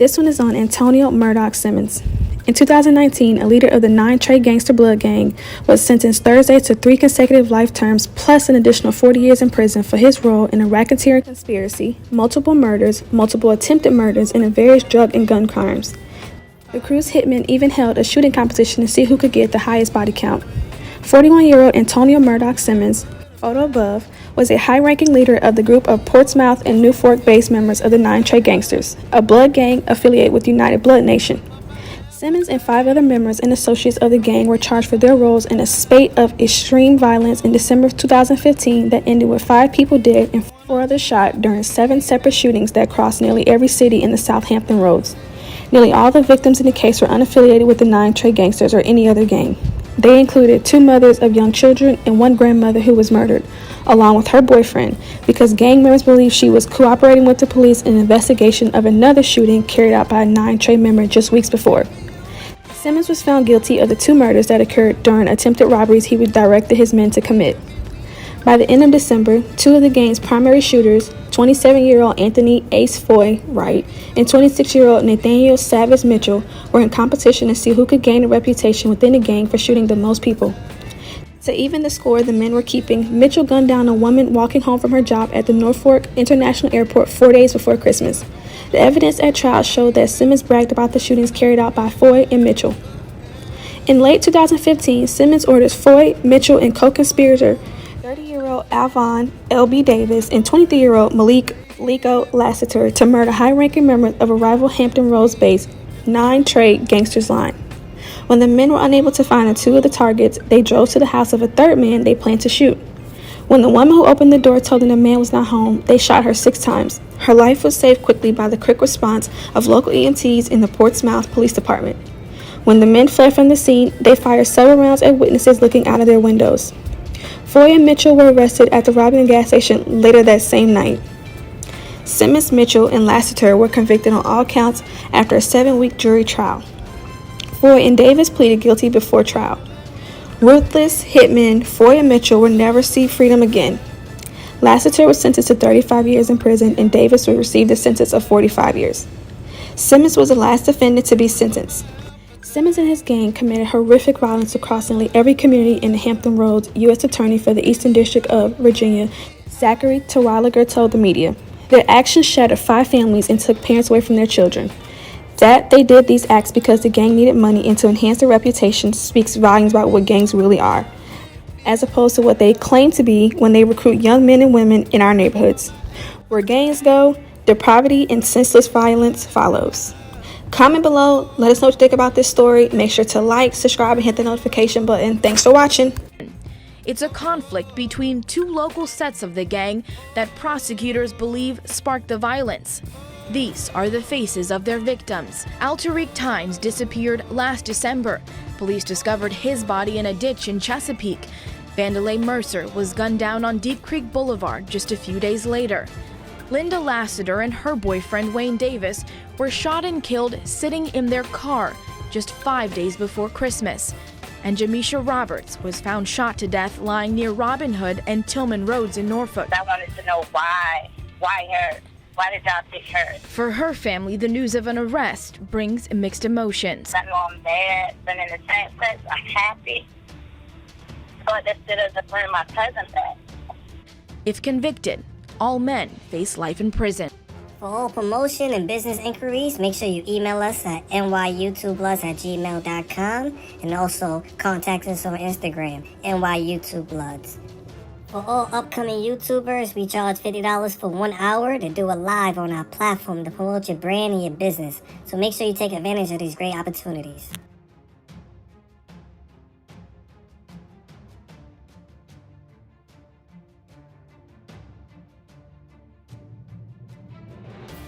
This one is on Antonio Murdoch Simmons. In 2019, a leader of the 9 Trey gangster blood gang was sentenced Thursday to 3 consecutive life terms plus an additional 40 years in prison for his role in a racketeering conspiracy, multiple murders, multiple attempted murders, and various drug and gun crimes. The crew's hitmen even held a shooting competition to see who could get the highest body count. 41-year-old Antonio Murdoch Simmons, photo above, was a high-ranking leader of the group of Portsmouth and New Fork-based members of the 9 Trey Gangsters, a blood gang affiliated with United Blood Nation. Simmons and 5 other members and associates of the gang were charged for their roles in a spate of extreme violence in December of 2015 that ended with 5 people dead and 4 others shot during 7 separate shootings that crossed nearly every city in the Southampton roads. Nearly all the victims in the case were unaffiliated with the 9 Trey Gangsters or any other gang. They included 2 mothers of young children and 1 grandmother who was murdered, along with her boyfriend, because gang members believed she was cooperating with the police in an investigation of another shooting carried out by a 9 Trey member just weeks before. Simmons was found guilty of the 2 murders that occurred during attempted robberies he directed his men to commit. By the end of December, 2 of the gang's primary shooters, 27-year-old Anthony Ace Foy Wright and 26-year-old Nathaniel Savage Mitchell, were in competition to see who could gain a reputation within the gang for shooting the most people. To even the score the men were keeping, Mitchell gunned down a woman walking home from her job at the Norfolk International Airport 4 days before Christmas. The evidence at trial showed that Simmons bragged about the shootings carried out by Foy and Mitchell. In late 2015, Simmons orders Foy, Mitchell, and co-conspirator 30-year-old Alvon L.B. Davis and 23-year-old Malik Lico Lassiter to murder high-ranking members of a rival Hampton Roads-based 9 Trey Gangsters line. When the men were unable to find 2 of the targets, they drove to the house of a 3rd man they planned to shoot. When the woman who opened the door told them the man was not home, they shot her 6 times. Her life was saved quickly by the quick response of local EMTs in the Portsmouth Police Department. When the men fled from the scene, they fired several rounds at witnesses looking out of their windows. Foy and Mitchell were arrested after robbing a gas station later that same night. Simmons, Mitchell, and Lassiter were convicted on all counts after a 7-week jury trial. Foy and Davis pleaded guilty before trial. Ruthless hitmen Foy and Mitchell will never see freedom again. Lassiter was sentenced to 35 years in prison, and Davis would receive a sentence of 45 years. Simmons was the last defendant to be sentenced. Simmons and his gang committed horrific violence across nearly every community in the Hampton Roads. U.S. Attorney for the Eastern District of Virginia, Zachary Terwilliger, told the media. Their actions shattered 5 families and took parents away from their children. That they did these acts because the gang needed money and to enhance their reputation speaks volumes about what gangs really are, as opposed to what they claim to be when they recruit young men and women in our neighborhoods. Where gangs go, depravity and senseless violence follows. Comment below, let us know what you think about this story. Make sure to like, subscribe, and hit the notification button. Thanks for watching. It's a conflict between 2 local sets of the gang that prosecutors believe sparked the violence. These are the faces of their victims. Altarique Tynes disappeared last December. Police discovered his body in a ditch in Chesapeake. Vandalay Mercer was gunned down on Deep Creek Boulevard just a few days later. Linda Lassiter and her boyfriend Wayne Davis were shot and killed sitting in their car just 5 days before Christmas. And Jamisha Roberts was found shot to death lying near Robin Hood and Tillman Roads in Norfolk. I wanted to know why her? Why did y'all pick her? For her family, the news of an arrest brings mixed emotions. I know I'm mad, but in the same sense, I'm happy. But this doesn't bring my cousin back. If convicted, all men face life in prison. For all promotion and business inquiries, make sure you email us at nyoutubebloods@gmail.com and also contact us on Instagram, nyoutubebloods. For all upcoming YouTubers, we charge $50 for 1 hour to do a live on our platform to promote your brand and your business. So make sure you take advantage of these great opportunities.